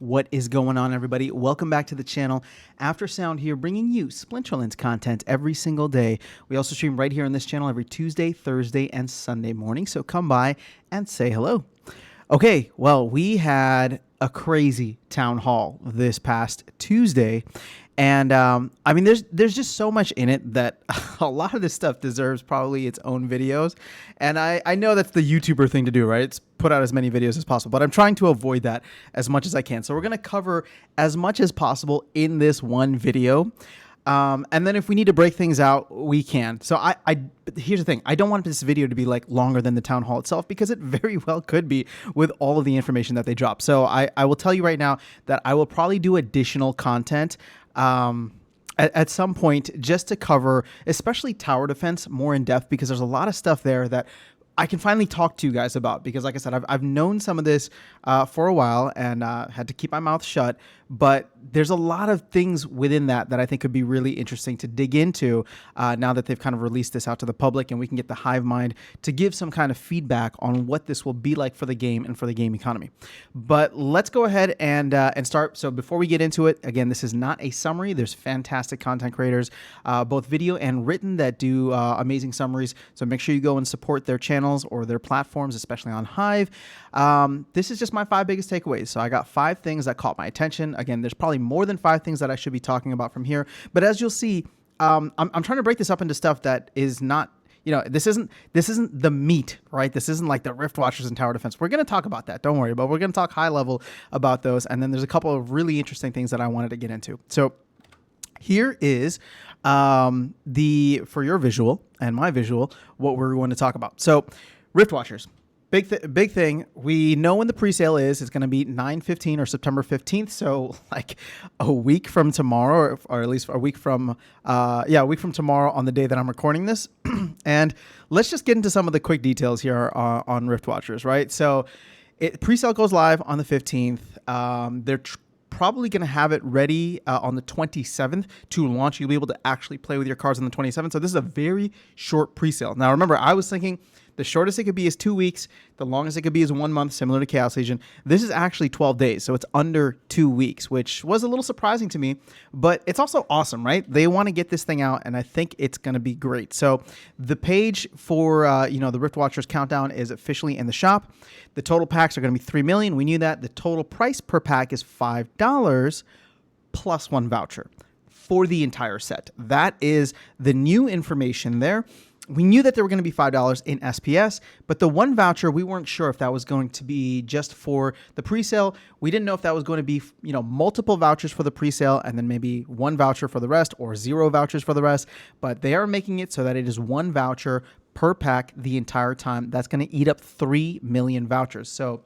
What is going on, everybody? Welcome back to the channel. After Sound here, bringing you Splinterlands content every single day. We also stream right here on this channel every Tuesday, Thursday, and Sunday morning, so come by and say hello. Okay, well, we had a crazy town hall this past Tuesday, and I mean, there's just so much in it that a lot of this stuff deserves probably its own videos. And I know that's the YouTuber thing to do, right? It's put out as many videos as possible, but I'm trying to avoid that as much as I can. So we're going to cover as much as possible in this one video. And then if we need to break things out, we can. So here's the thing. I don't want this video to be like longer than the town hall itself, because it very well could be with all of the information that they drop. So I will tell you right now that I will probably do additional content at some point, just to cover especially tower defense more in depth, because there's a lot of stuff there that I can finally talk to you guys about, because like I said, I've known some of this for a while and had to keep my mouth shut, but there's a lot of things within that I think could be really interesting to dig into now that they've kind of released this out to the public, and we can get the hive mind to give some kind of feedback on what this will be like for the game and for the game economy. But let's go ahead and start. So before we get into it, again, this is not a summary. There's fantastic content creators, both video and written, that do amazing summaries. So make sure you go and support their channels or their platforms, especially on Hive. This is just my 5 biggest takeaways. So I got 5 things that caught my attention. Again, there's probably more than 5 things that I should be talking about from here, but as you'll see, I'm trying to break this up into stuff that is not, you know, this isn't the meat, right? This isn't like the Rift Watchers and tower defense. We're going to talk about that, don't worry, but we're going to talk high level about those, and then there's a couple of really interesting things that I wanted to get into. So here is for your visual and my visual, what we're going to talk about. So Rift Watchers. Big thing. We know when the pre-sale is. It's going to be 9/15 or September 15th. So like a week from tomorrow, or at least a week from, a week from tomorrow on the day that I'm recording this. And let's just get into some of the quick details here on Rift Watchers, right? So pre-sale goes live on the 15th. They're probably going to have it ready on the 27th to launch. You'll be able to actually play with your cards on the 27th. So this is a very short pre-sale. Now, remember, I was thinking the shortest it could be is 2 weeks. The longest it could be is 1 month, similar to Chaos Legion. This is actually 12 days, so it's under 2 weeks, which was a little surprising to me, but it's also awesome, right? They want to get this thing out, and I think it's going to be great. So the page for the Rift Watchers countdown is officially in the shop. The total packs are going to be 3 million. We knew that. The total price per pack is $5 plus 1 voucher for the entire set. That is the new information there. We knew that there were going to be $5 in SPS, but the 1 voucher, we weren't sure if that was going to be just for the presale. We didn't know if that was going to be, multiple vouchers for the presale and then maybe 1 voucher for the rest, or 0 vouchers for the rest. But they are making it so that it is 1 voucher per pack the entire time. That's going to eat up 3 million vouchers. So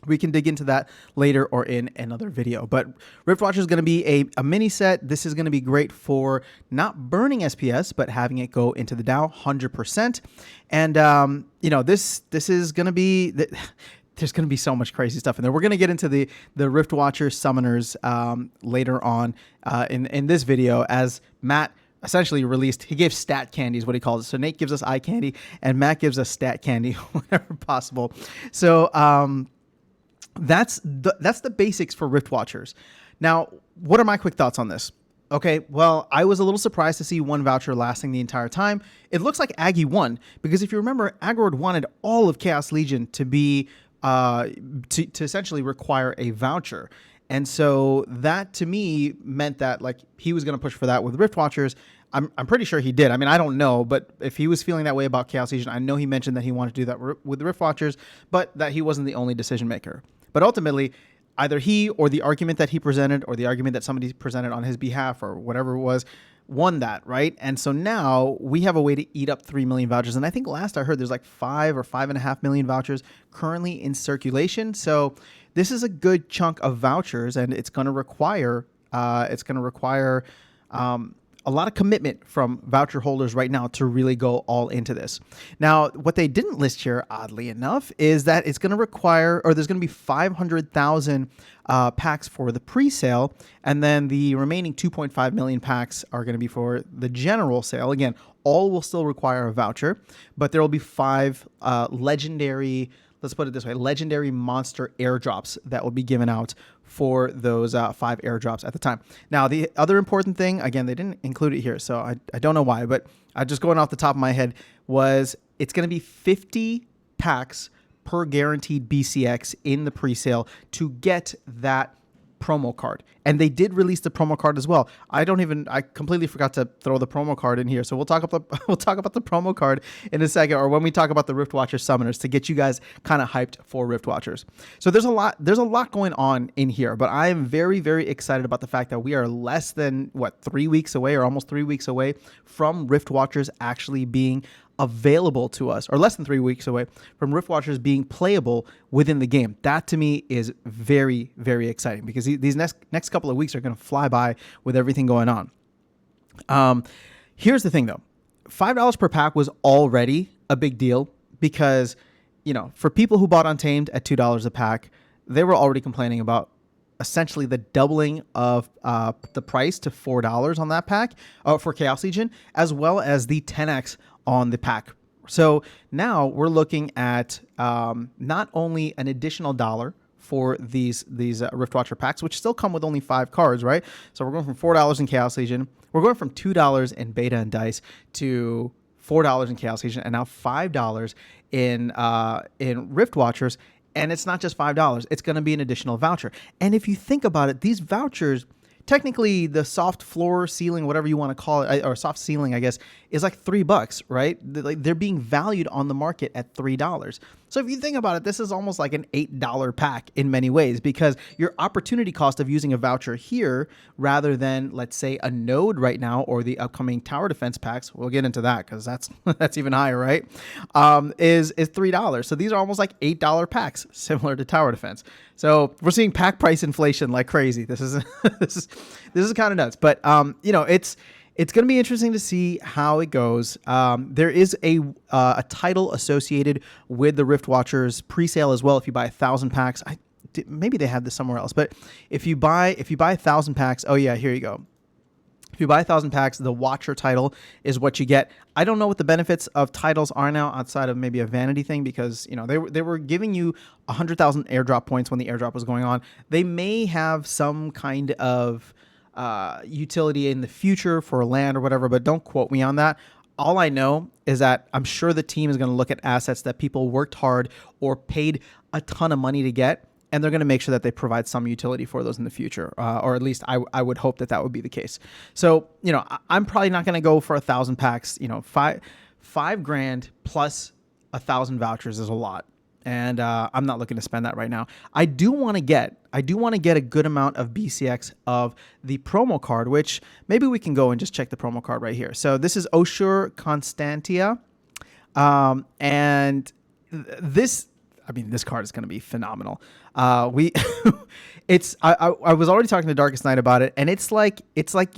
we can dig into that later or in another video. But Rift Watcher is going to be a mini set. This is going to be great for not burning SPS, but having it go into the Dow 100%. And, this is going to be... There's going to be so much crazy stuff in there. We're going to get into the Rift Watcher summoners later on in this video, as Matt essentially released. He gave stat candy is what he calls it. So Nate gives us eye candy and Matt gives us stat candy whenever possible. So that's the basics for Rift Watchers. Now, what are my quick thoughts on this? Okay, well, I was a little surprised to see 1 voucher lasting the entire time. It looks like Aggie won, because if you remember, Agorod wanted all of Chaos Legion to be to essentially require a voucher. And so that to me meant that like he was going to push for that with Rift Watchers. I'm pretty sure he did. I mean, I don't know, but if he was feeling that way about Chaos Legion, I know he mentioned that he wanted to do that with the Rift Watchers, but that he wasn't the only decision maker. But ultimately, either he or the argument that he presented or the argument that somebody presented on his behalf or whatever it was won that, right? And so now we have a way to eat up 3 million vouchers. And I think last I heard there's like 5 or 5.5 million vouchers currently in circulation. So this is a good chunk of vouchers, and it's going to require a lot of commitment from voucher holders right now to really go all into this. Now, what they didn't list here, oddly enough, is that it's going to require, or there's going to be 500,000 packs for the pre-sale, and then the remaining 2.5 million packs are going to be for the general sale. Again, all will still require a voucher, but there will be 5 legendary let's put it this way, legendary monster airdrops that will be given out for those 5 airdrops at the time. Now, the other important thing, again, they didn't include it here, so I don't know why, but just going off the top of my head was it's going to be 50 packs per guaranteed BCX in the presale to get that promo card. And they did release the promo card as well. I completely forgot to throw the promo card in here. So we'll talk about the promo card in a second, or when we talk about the Rift Watcher summoners, to get you guys kind of hyped for Rift Watchers. So there's a lot going on in here, but I am very, very excited about the fact that we are less than 3 weeks away, or almost 3 weeks away from Rift Watchers actually being available to us, or less than 3 weeks away from Rift Watchers being playable within the game. That to me is very, very exciting, because these next couple of weeks are going to fly by with everything going on. Here's the thing though. $5 per pack was already a big deal, because, for people who bought Untamed at $2 a pack, they were already complaining about essentially the doubling of the price to $4 on that pack for Chaos Legion, as well as the 10x on the pack. So now we're looking at not only an additional $1 for these Rift Watcher packs, which still come with only 5 cards, right? So we're going from $4 in Chaos Legion. We're going from $2 in Beta and Dice to $4 in Chaos Legion, and now $5 in Rift Watchers. And it's not just $5. It's going to be an additional voucher. And if you think about it, these vouchers, technically the soft floor ceiling, whatever you want to call it, or soft ceiling, I guess, is like $3, right? They're being valued on the market at $3. So if you think about it, this is almost like an $8 pack in many ways, because your opportunity cost of using a voucher here, rather than, let's say, a node right now, or the upcoming tower defense packs, we'll get into that because that's even higher, right? Is $3. So these are almost like $8 packs, similar to tower defense. So we're seeing pack price inflation like crazy. This is this is kind of nuts, but it's going to be interesting to see how it goes. There is a title associated with the Rift Watchers presale as well. If you buy 1,000 packs, maybe they have this somewhere else, but if you buy 1,000 packs, oh yeah, here you go. If you buy 1,000 packs, the Watcher title is what you get. I don't know what the benefits of titles are now, outside of maybe a vanity thing, because they were giving you 100,000 airdrop points when the airdrop was going on. They may have some kind of utility in the future for land or whatever, but don't quote me on that. All I know is that I'm sure the team is going to look at assets that people worked hard or paid a ton of money to get, and they're going to make sure that they provide some utility for those in the future, or at least I would hope that would be the case. So, I'm probably not going to go for 1,000 packs. $5,000 plus 1,000 vouchers is a lot, and I'm not looking to spend that right now. I do want to get a good amount of BCX of the promo card, which maybe we can go and just check the promo card right here. So this is Oshur Constantia, and this card is going to be phenomenal. I was already talking to Darkest Night about it, and it's like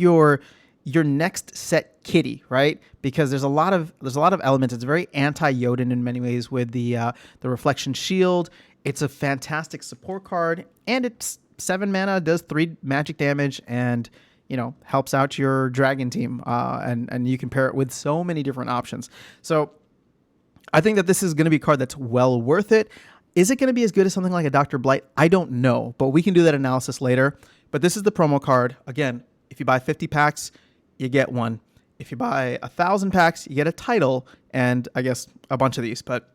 your next set kitty, right? Because there's a lot of elements. It's very anti-Jotun in many ways with the reflection shield. It's a fantastic support card, and it's 7 mana, does 3 magic damage, and helps out your dragon team. And you can pair it with so many different options. So I think that this is going to be a card that's well worth it. Is it going to be as good as something like a Dr. Blight? I don't know, but we can do that analysis later. But this is the promo card. Again, if you buy 50 packs, you get one. If you buy 1,000 packs, you get a title, and I guess a bunch of these. But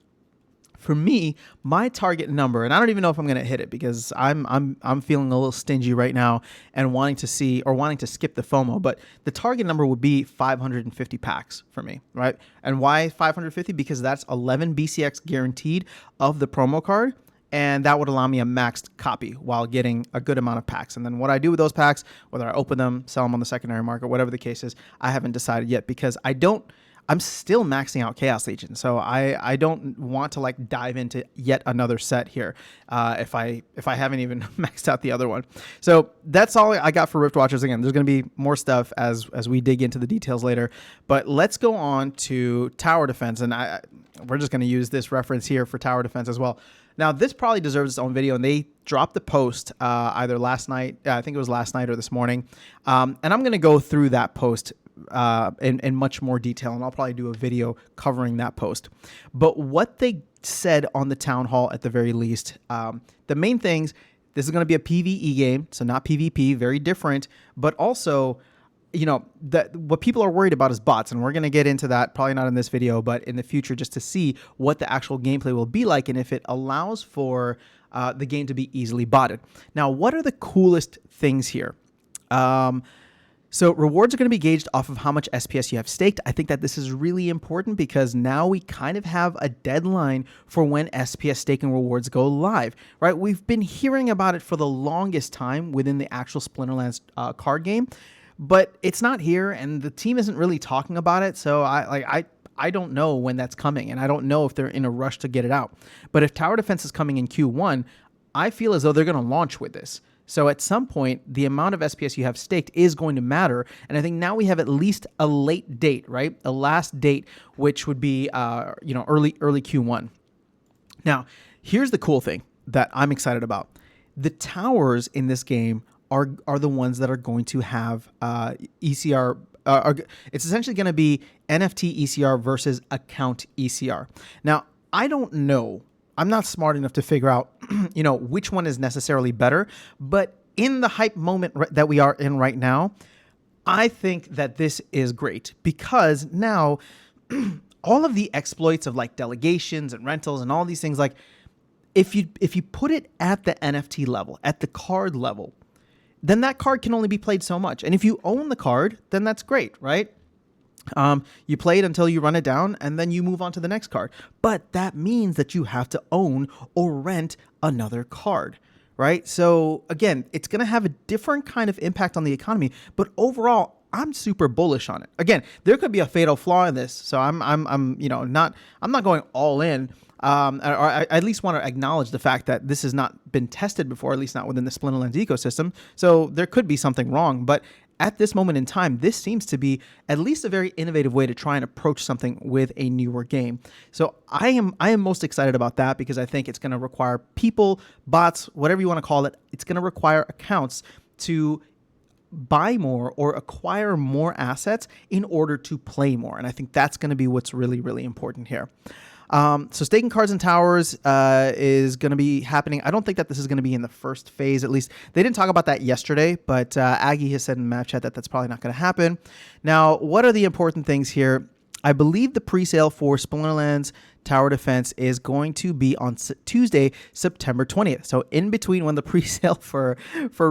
for me, my target number, and I don't even know if I'm going to hit it, because I'm feeling a little stingy right now and wanting to skip the FOMO, but the target number would be 550 packs for me, right? And why 550? Because that's 11 BCX guaranteed of the promo card, and that would allow me a maxed copy while getting a good amount of packs. And then what I do with those packs, whether I open them, sell them on the secondary market, whatever the case is, I haven't decided yet, because I'm still maxing out Chaos Legion, so I don't want to dive into yet another set here if I haven't even maxed out the other one. So that's all I got for Rift Watchers. Again, there's going to be more stuff as we dig into the details later, but let's go on to Tower Defense, and we're just going to use this reference here for Tower Defense as well. Now, this probably deserves its own video, and they dropped the post either last night, I think it was last night, or this morning, and I'm going to go through that post in much more detail, and I'll probably do a video covering that post. But what they said on the town hall, at the very least, the main things: this is going to be a PvE game, so not PvP, very different, but also, that what people are worried about is bots, and we're going to get into that, probably not in this video, but in the future, just to see what the actual gameplay will be like and if it allows for the game to be easily botted. Now, what are the coolest things here? So rewards are going to be gauged off of how much SPS you have staked. I think that this is really important because now we kind of have a deadline for when SPS staking rewards go live, right? We've been hearing about it for the longest time within the actual Splinterlands card game, but it's not here, and the team isn't really talking about it. So I don't know when that's coming, and I don't know if they're in a rush to get it out. But if Tower Defense is coming in Q1, I feel as though they're going to launch with this. So at some point, the amount of SPS you have staked is going to matter. And I think now we have at least a late date, right? A last date, which would be, early Q1. Now, here's the cool thing that I'm excited about. The towers in this game are the ones that are going to have ECR. It's essentially going to be NFT ECR versus account ECR. Now, I don't know. I'm not smart enough to figure out, which one is necessarily better. But in the hype moment that we are in right now, I think that this is great because now all of the exploits of like delegations and rentals and all these things, like if you put it at the NFT level, at the card level, then that card can only be played so much. And if you own the card, then that's great, right? You play it until you run it down, and then you move on to the next card. But that means that you have to own or rent another card, right? So again, it's going to have a different kind of impact on the economy, but overall, I'm super bullish on it. Again, there could be a fatal flaw in this, so I'm not going all in. Or I at least want to acknowledge the fact that this has not been tested before, at least not within the Splinterlands ecosystem. So there could be something wrong, but at this moment in time, this seems to be at least a very innovative way to try and approach something with a newer game. So I am most excited about that because I think it's going to require people, bots, whatever you want to call it. It's going to require accounts to buy more or acquire more assets in order to play more. And I think that's going to be what's really, really important here. So staking cards and towers is going to be happening. I don't think that this is going to be in the first phase, at least. They didn't talk about that yesterday, but Aggie has said in the map chat that that's probably not going to happen. Now, what are the important things here? I believe the presale for Splinterlands Tower Defense is going to be on Tuesday, September 20th. So in between when the presale for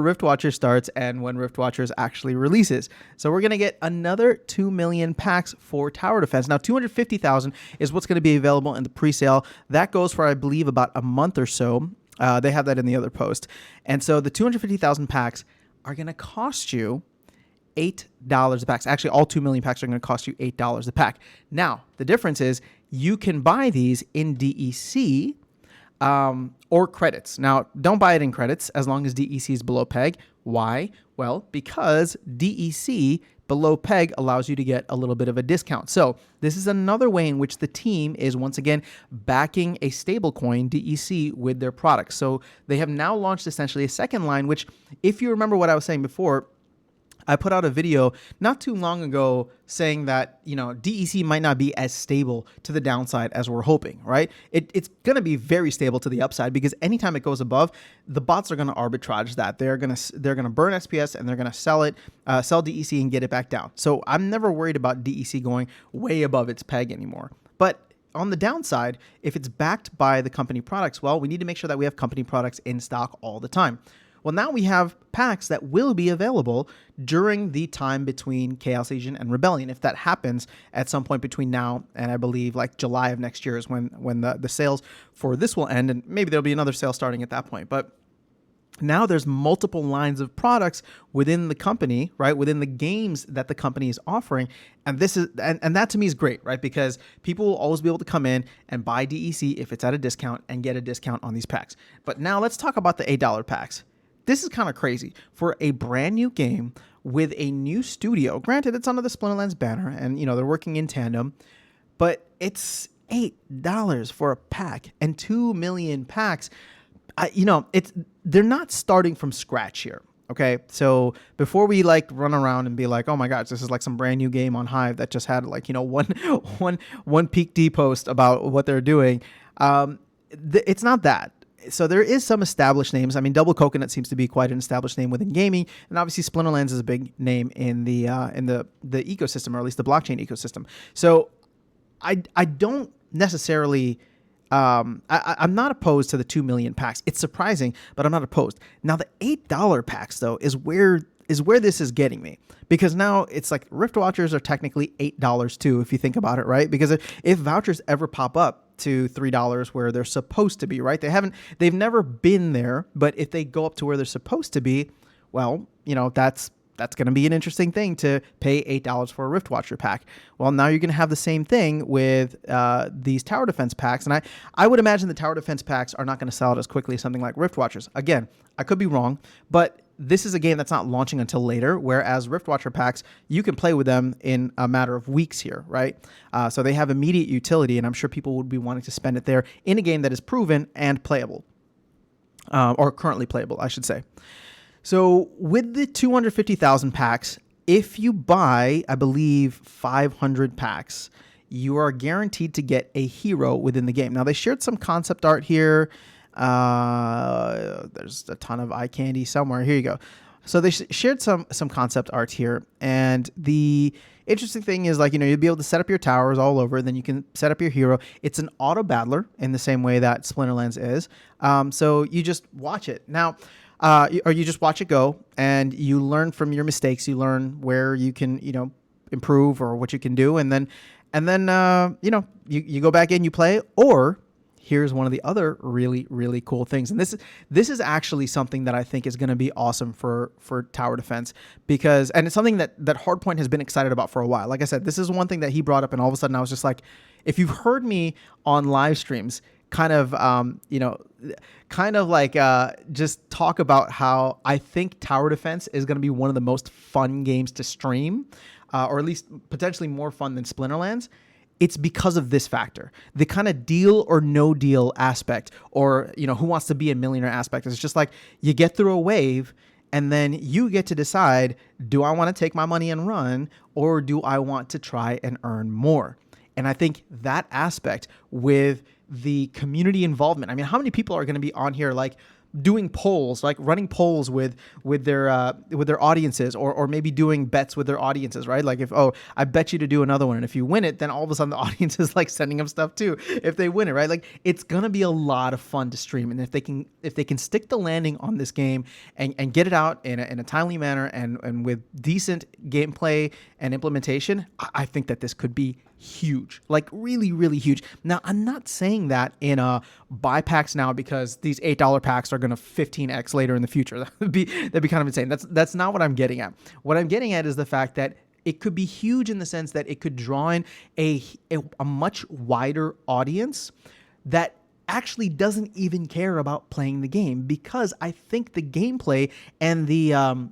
Rift Watchers starts and when Rift Watchers actually releases. So we're going to get another 2 million packs for Tower Defense. Now, 250,000 is what's going to be available in the presale. That goes for, I believe, about a month or so. They have that in the other post. And so the 250,000 packs are going to cost you $8 a pack. Actually, all 2 million packs are going to cost you $8 a pack. Now, the difference is you can buy these in DEC or credits. Now, don't buy it in credits as long as DEC is below peg. Why? Well, because DEC below peg allows you to get a little bit of a discount. So this is another way in which the team is once again backing a stablecoin DEC with their products. So they have now launched essentially a second line, which if you remember what I was saying before, I put out a video not too long ago saying that, DEC might not be as stable to the downside as we're hoping, right? It's going to be very stable to the upside because anytime it goes above, the bots are going to arbitrage that. They're going to burn SPS and they're going to sell DEC and get it back down. So I'm never worried about DEC going way above its peg anymore. But on the downside, if it's backed by the company products, well, we need to make sure that we have company products in stock all the time. Well, now we have packs that will be available during the time between Chaos Legion and Rebellion. If that happens at some point between now and I believe like July of next year is when the sales for this will end, and maybe there'll be another sale starting at that point. But now there's multiple lines of products within the company, right? Within the games that the company is offering. And this is, and that to me is great, right? Because people will always be able to come in and buy DEC if it's at a discount and get a discount on these packs. But now let's talk about the $8 packs. This is kind of crazy for a brand new game with a new studio. Granted, it's under the Splinterlands banner and, they're working in tandem, but it's $8 for a pack and 2 million packs. They're not starting from scratch here. Okay, so before we like run around and be like, oh my gosh, this is like some brand new game on Hive that just had like, one peak D post about what they're doing. It's not that. So there is some established names. I mean, Double Coconut seems to be quite an established name within gaming, and obviously Splinterlands is a big name in the ecosystem, or at least the blockchain ecosystem. So I don't necessarily. I'm not opposed to the 2 million packs. It's surprising, but I'm not opposed. Now the $8 packs though is where this is getting me, because now it's like Rift Watchers are technically $8 too, if you think about it, right? Because if vouchers ever pop up to $3 where they're supposed to be, right? They've never been there, but if they go up to where they're supposed to be, well, that's going to be an interesting thing to pay $8 for a Rift Watcher pack. Well, now you're going to have the same thing with these tower defense packs. And I would imagine the tower defense packs are not going to sell out as quickly as something like Rift Watchers. Again, I could be wrong, but this is a game that's not launching until later, whereas Rift Watcher packs, you can play with them in a matter of weeks here, right? So they have immediate utility, and I'm sure people would be wanting to spend it there in a game that is proven and playable, or currently playable, I should say. So with the 250,000 packs, if you buy, I believe, 500 packs, you are guaranteed to get a hero within the game. Now, they shared some concept art here. There's a ton of eye candy somewhere. Here you go. So they shared some concept art here. And the interesting thing is, like, you'll be able to set up your towers all over. Then you can set up your hero. It's an auto battler in the same way that Splinterlands is. So you just watch it. Now, or you just watch it go, and you learn from your mistakes. You learn where you can, improve, or what you can do, and then you go back in, you play. Or here's one of the other really, really cool things, and this is actually something that I think is going to be awesome for tower defense, and it's something that Hardpoint has been excited about for a while. Like I said, this is one thing that he brought up, and all of a sudden I was just like, if you've heard me on live streams, just talk about how I think tower defense is going to be one of the most fun games to stream, or at least potentially more fun than Splinterlands. It's because of this factor, the kind of deal or no deal aspect, or, who wants to be a millionaire aspect. It's just like you get through a wave, and then you get to decide, do I want to take my money and run, or do I want to try and earn more? And I think that aspect with the community involvement. I mean, how many people are going to be on here like doing polls, like running polls with their audiences, or maybe doing bets with their audiences, right? Like I bet you to do another one, and if you win it, then all of a sudden the audience is like sending them stuff too if they win it, right? Like, it's gonna be a lot of fun to stream, and if they can stick the landing on this game and get it out in a timely manner and with decent gameplay and implementation, I think that this could be huge, like really, really huge. Now, I'm not saying that in a buy packs now because these $8 packs are going to 15x later in the future. That'd be kind of insane. That's not what I'm getting at. What I'm getting at is the fact that it could be huge in the sense that it could draw in a much wider audience that actually doesn't even care about playing the game, because I think the gameplay and the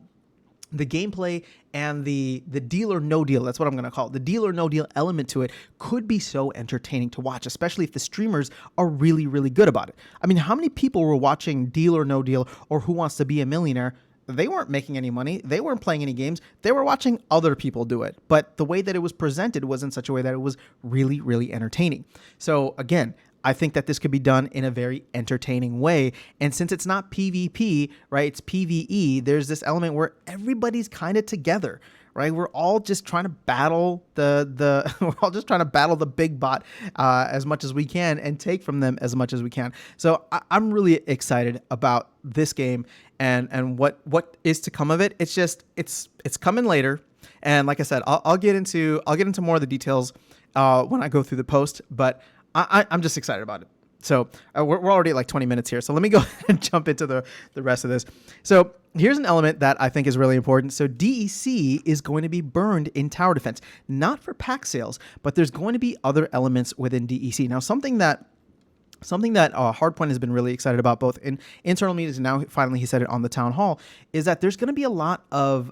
deal or no deal, that's what I'm going to call it, the deal or no deal element to it could be so entertaining to watch, especially if the streamers are really, really good about it. I mean, how many people were watching Deal or No Deal or Who Wants to Be a Millionaire? They weren't making any money. They weren't playing any games. They were watching other people do it. But the way that it was presented was in such a way that it was really, really entertaining. So again, I think that this could be done in a very entertaining way. And since it's not PvP, right, it's PvE, there's this element where everybody's kind of together, right? We're all just trying to battle we're all just trying to battle the big bot as much as we can and take from them as much as we can. So I'm really excited about this game and what is to come of it. It's just it's coming later. And like I said, I'll get into more of the details when I go through the post, but I'm just excited about it. So we're already at like 20 minutes here. So let me go and jump into the rest of this. So here's an element that I think is really important. So DEC is going to be burned in tower defense, not for pack sales, but there's going to be other elements within DEC. Now, something that Hardpoint has been really excited about, both in internal meetings and now finally he said it on the town hall, is that there's going to be a lot of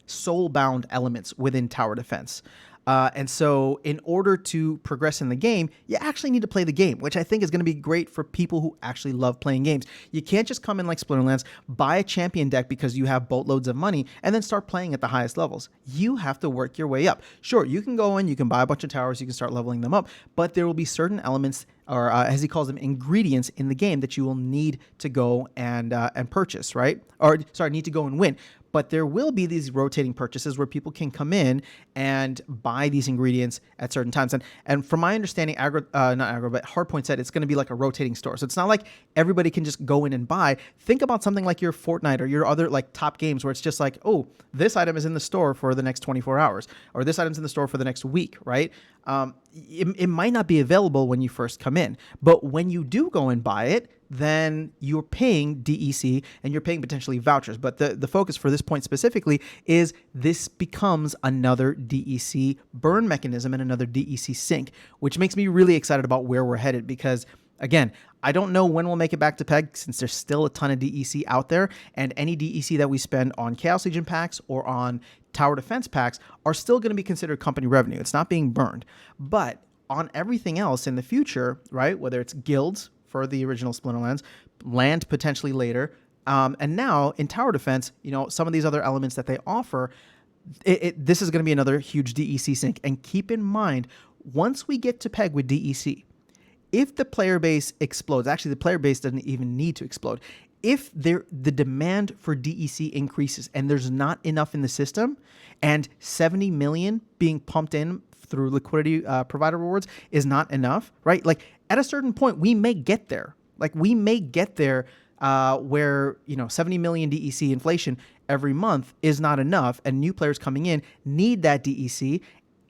soul-bound elements within tower defense. And so in order to progress in the game, you actually need to play the game, which I think is going to be great for people who actually love playing games. You can't just come in like Splinterlands, buy a champion deck because you have boatloads of money, and then start playing at the highest levels. You have to work your way up. Sure, you can go in, you can buy a bunch of towers, you can start leveling them up, but there will be certain elements, or as he calls them, ingredients in the game that you will need to go and purchase, right? Or sorry, need to go and win. But there will be these rotating purchases where people can come in and buy these ingredients at certain times. And from my understanding, not Aggro, but Hardpoint said it's going to be like a rotating store. So it's not like everybody can just go in and buy. Think about something like your Fortnite or your other like top games where it's just like, oh, this item is in the store for the next 24 hours, or this item's in the store for the next week, right? It might not be available when you first come in, but when you do go and buy it, then you're paying DEC and you're paying potentially vouchers. But the focus for this point specifically is this becomes another DEC burn mechanism and another DEC sink, which makes me really excited about where we're headed because, again, I don't know when we'll make it back to PEG since there's still a ton of DEC out there, and any DEC that we spend on Chaos Legion packs or on tower defense packs are still going to be considered company revenue. It's not being burned. But on everything else in the future, right, whether it's guilds for the original Splinterlands, land potentially later, and now in tower defense, some of these other elements that they offer, this is going to be another huge DEC sink. And keep in mind, once we get to PEG with DEC, if the player base explodes, actually the player base doesn't even need to explode. If the demand for DEC increases and there's not enough in the system, and 70 million being pumped in through liquidity provider rewards is not enough, right? Like at a certain point, we may get there. Like we may get there where 70 million DEC inflation every month is not enough, and new players coming in need that DEC.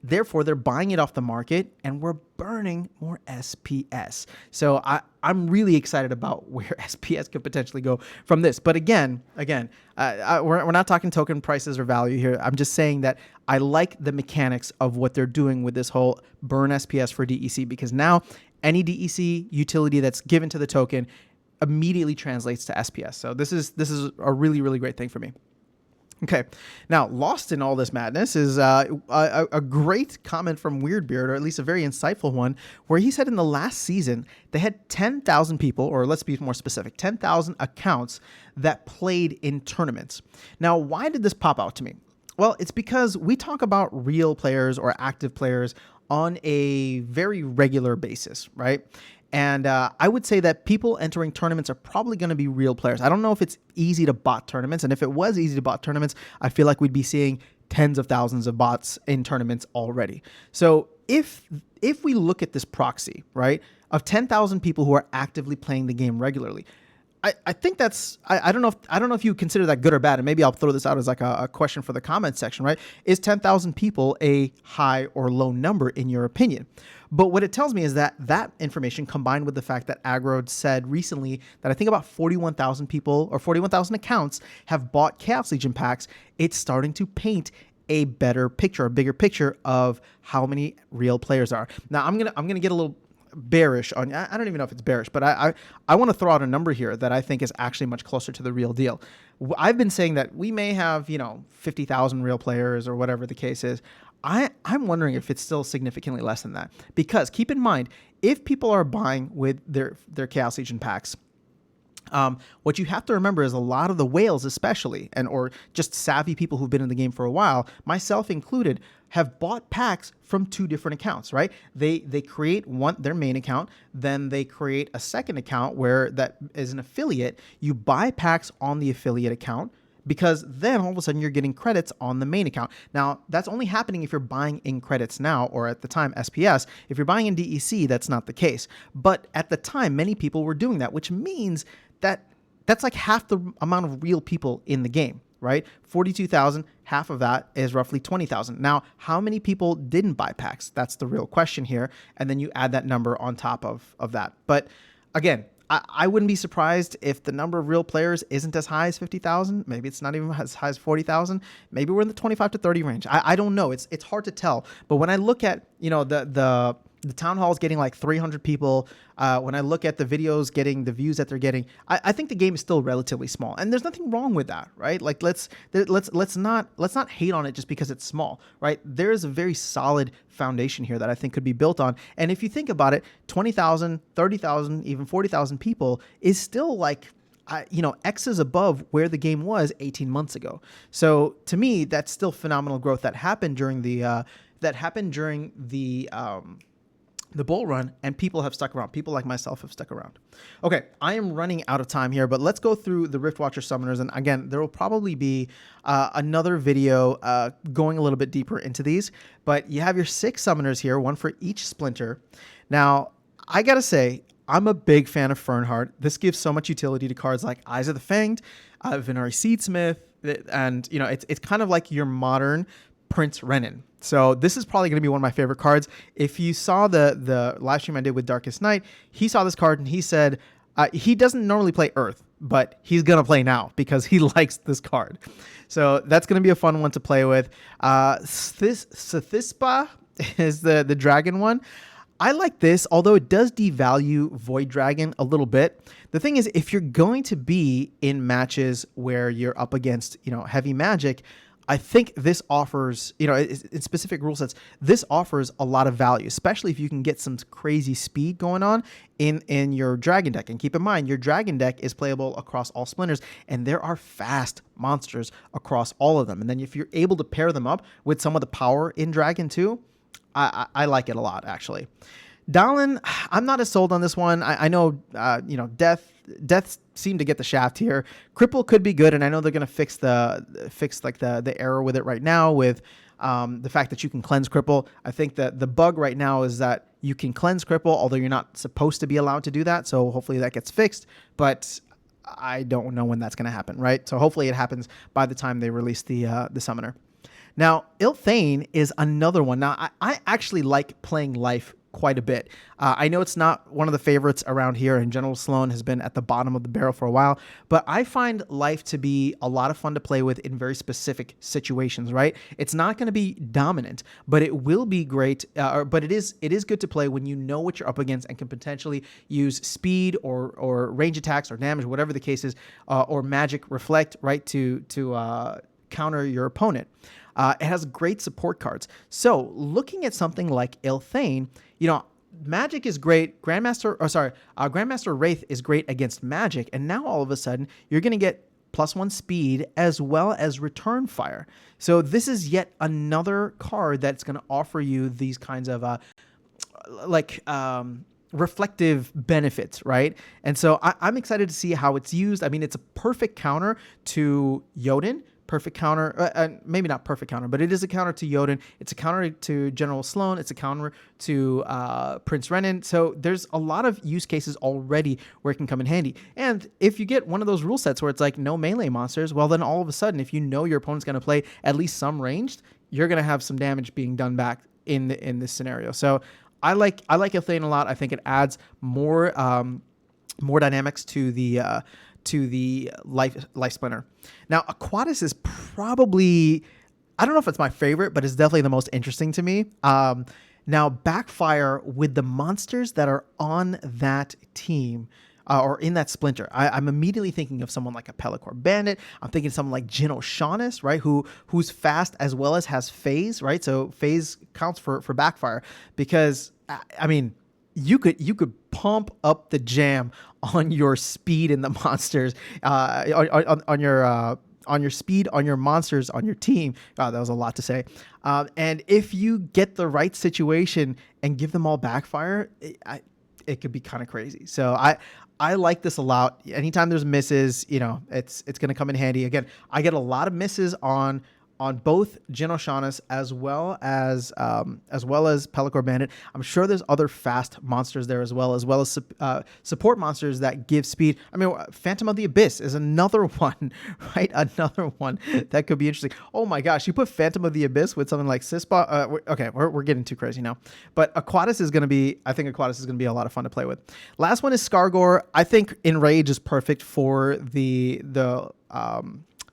Therefore, they're buying it off the market, and we're burning more SPS. So I'm really excited about where SPS could potentially go from this. But again, we're not talking token prices or value here. I'm just saying that I like the mechanics of what they're doing with this whole burn SPS for DEC, because now any DEC utility that's given to the token immediately translates to SPS. So this is a really, really great thing for me. Okay, now lost in all this madness is a great comment from Weirdbeard, or at least a very insightful one, where he said in the last season they had 10,000 people, or let's be more specific, 10,000 accounts that played in tournaments. Now, why did this pop out to me? Well, it's because we talk about real players or active players on a very regular basis, right? And I would say that people entering tournaments are probably going to be real players. I don't know if it's easy to bot tournaments. And if it was easy to bot tournaments, I feel like we'd be seeing tens of thousands of bots in tournaments already. So if we look at this proxy, right, of 10,000 people who are actively playing the game regularly, I think that's, I don't know if you consider that good or bad, and maybe I'll throw this out as like a question for the comments section, right? Is 10,000 people a high or low number in your opinion? But what it tells me is that information, combined with the fact that Aggro said recently that I think about 41,000 people or 41,000 accounts have bought Chaos Legion packs, it's starting to paint a better picture, a bigger picture of how many real players are. Now I'm gonna get a little bearish on, I don't even know if it's bearish, but I want to throw out a number here that I think is actually much closer to the real deal. I've been saying that we may have 50,000 real players or whatever the case is. I'm wondering if it's still significantly less than that, because keep in mind, if people are buying with their Chaos Legion packs, what you have to remember is a lot of the whales especially, or just savvy people who've been in the game for a while, myself included, have bought packs from two different accounts, right? They create their main account, then they create a second account where that is an affiliate. You buy packs on the affiliate account, because then all of a sudden you're getting credits on the main account. Now, that's only happening if you're buying in credits now, or at the time SPS. If you're buying in DEC, that's not the case. But at the time, many people were doing that, which means that's like half the amount of real people in the game, right? 42,000, half of that is roughly 20,000. Now, how many people didn't buy packs? That's the real question here. And then you add that number on top of that. But again, I wouldn't be surprised if the number of real players isn't as high as 50,000. Maybe it's not even as high as 40,000. Maybe we're in the 25 to 30 range. I don't know. It's hard to tell. But when I look at the The town hall is getting like 300 people. When I look at the videos getting the views that they're getting, I think the game is still relatively small, and there's nothing wrong with that, right? Like let's not hate on it just because it's small, right? There is a very solid foundation here that I think could be built on. And if you think about it, 20,000, 30,000, even 40,000 people is still like, X's above where the game was 18 months ago. So to me, that's still phenomenal growth that happened during the bull run, and people have stuck around. People like myself have stuck around. Okay, I am running out of time here, but let's go through the Riftwatcher summoners. And again, there will probably be another video going a little bit deeper into these. But you have your 6 summoners here, 1 for each splinter. Now, I gotta say, I'm a big fan of Fernheart. This gives so much utility to cards like Eyes of the Fanged, Venari Seedsmith, and it's kind of like your modern Prince Renin. So this is probably going to be one of my favorite cards. If you saw the live stream I did with Darkest Night, he saw this card and he said he doesn't normally play Earth, but he's going to play now because he likes this card. So that's going to be a fun one to play with. Sathispa is the dragon one. I like this, although it does devalue Void Dragon a little bit. The thing is, if you're going to be in matches where you're up against, heavy magic, I think this offers, in specific rule sets, this offers a lot of value, especially if you can get some crazy speed going on in your dragon deck. And keep in mind, your dragon deck is playable across all splinters, and there are fast monsters across all of them. And then if you're able to pair them up with some of the power in Dragon 2, I like it a lot, actually. Dallin, I'm not as sold on this one. I know, Death seemed to get the shaft here. Cripple could be good, and I know they're gonna fix the error with it right now with the fact that you can cleanse Cripple. I think that the bug right now is that you can cleanse Cripple, although you're not supposed to be allowed to do that. So hopefully that gets fixed. But I don't know when that's gonna happen, right? So hopefully it happens by the time they release the summoner. Now, Ilthane is another one. Now, I actually like playing Life quite a bit. I know it's not one of the favorites around here, and General Sloan has been at the bottom of the barrel for a while, but I find Life to be a lot of fun to play with in very specific situations, right? It's not going to be dominant, but it will be great, but it is good to play when you know what you're up against and can potentially use speed or range attacks or damage, whatever the case is, or magic reflect, right, to counter your opponent. It has great support cards. So looking at something like Ilthane, Magic is great. Grandmaster Wraith is great against Magic. And now all of a sudden you're going to get +1 speed as well as return fire. So this is yet another card that's going to offer you these kinds of reflective benefits, right? And so I'm excited to see how it's used. I mean, it's a perfect counter to Jotun. Perfect counter, maybe not perfect counter, but it is a counter to Jotun. It's a counter to General Sloan. It's a counter to Prince Renin. So there's a lot of use cases already where it can come in handy. And if you get one of those rule sets where it's like no melee monsters, well, then all of a sudden, if you know your opponent's going to play at least some ranged, you're going to have some damage being done back in this scenario. So I like Ilthane a lot. I think it adds more dynamics to the life splinter. Now, Aquatis is probably, I don't know if it's my favorite, but it's definitely the most interesting to me. Now, backfire with the monsters that are on that team or in that splinter. I'm immediately thinking of someone like a Pelacor Bandit. I'm thinking of someone like Jin O'Shaughnessy, right, who's fast as well as has phase, right? So phase counts for backfire because, I mean, you could pump up the jam on your speed in the monsters, on your speed, on your monsters, on your team. God, that was a lot to say. And if you get the right situation and give them all backfire, it could be kind of crazy. So I like this a lot. Anytime there's misses, it's going to come in handy. Again, I get a lot of misses on both Jin O'Shaughnessy as well as Pelacor Bandit. I'm sure there's other fast monsters there as well as support monsters that give speed. I mean, Phantom of the Abyss is another one, right? Another one that could be interesting. Oh my gosh, you put Phantom of the Abyss with something like Sispa. Okay, we're getting too crazy now. But Aquatis is going to be a lot of fun to play with. Last one is Skargor. I think Enrage is perfect for the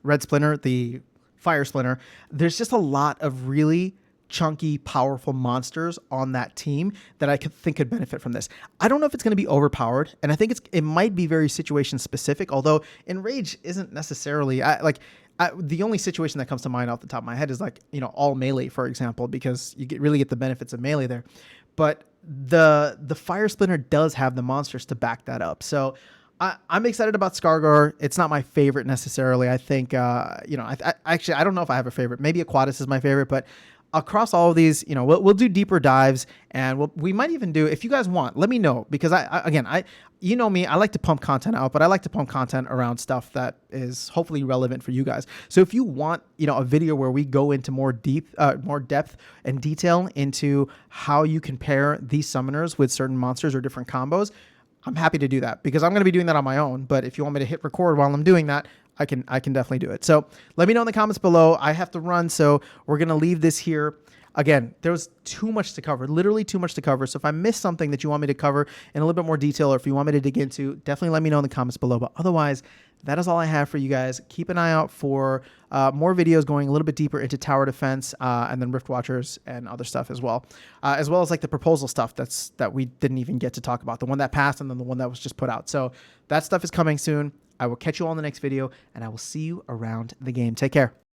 Red Splinter, the Fire Splinter. There's just a lot of really chunky, powerful monsters on that team that I could think could benefit from this. I don't know if it's going to be overpowered, and I think it might be very situation specific. Although Enrage isn't necessarily the only situation that comes to mind off the top of my head is like, you know, all melee, for example, because you really get the benefits of melee there. But the Fire Splinter does have the monsters to back that up. So I'm excited about Skargor. It's not my favorite necessarily. I think, you know, actually, I don't know if I have a favorite. Maybe Aquatis is my favorite, but across all of these, you know, we'll do deeper dives, and we might even do, if you guys want, let me know, because I you know me, I like to pump content out, but I like to pump content around stuff that is hopefully relevant for you guys. So if you want, you know, a video where we go into more depth and detail into how you compare these summoners with certain monsters or different combos, I'm happy to do that, because I'm going to be doing that on my own. But if you want me to hit record while I'm doing that, I can definitely do it. So let me know in the comments below. I have to run, so we're going to leave this here. Again, there was too much to cover, literally too much to cover. So if I missed something that you want me to cover in a little bit more detail, or if you want me to dig into, definitely let me know in the comments below. But otherwise, that is all I have for you guys. Keep an eye out for more videos going a little bit deeper into tower defense, and then Rift Watchers and other stuff as well as like the proposal stuff that we didn't even get to talk about, the one that passed and then the one that was just put out. So that stuff is coming soon. I will catch you all in the next video, and I will see you around the game. Take care.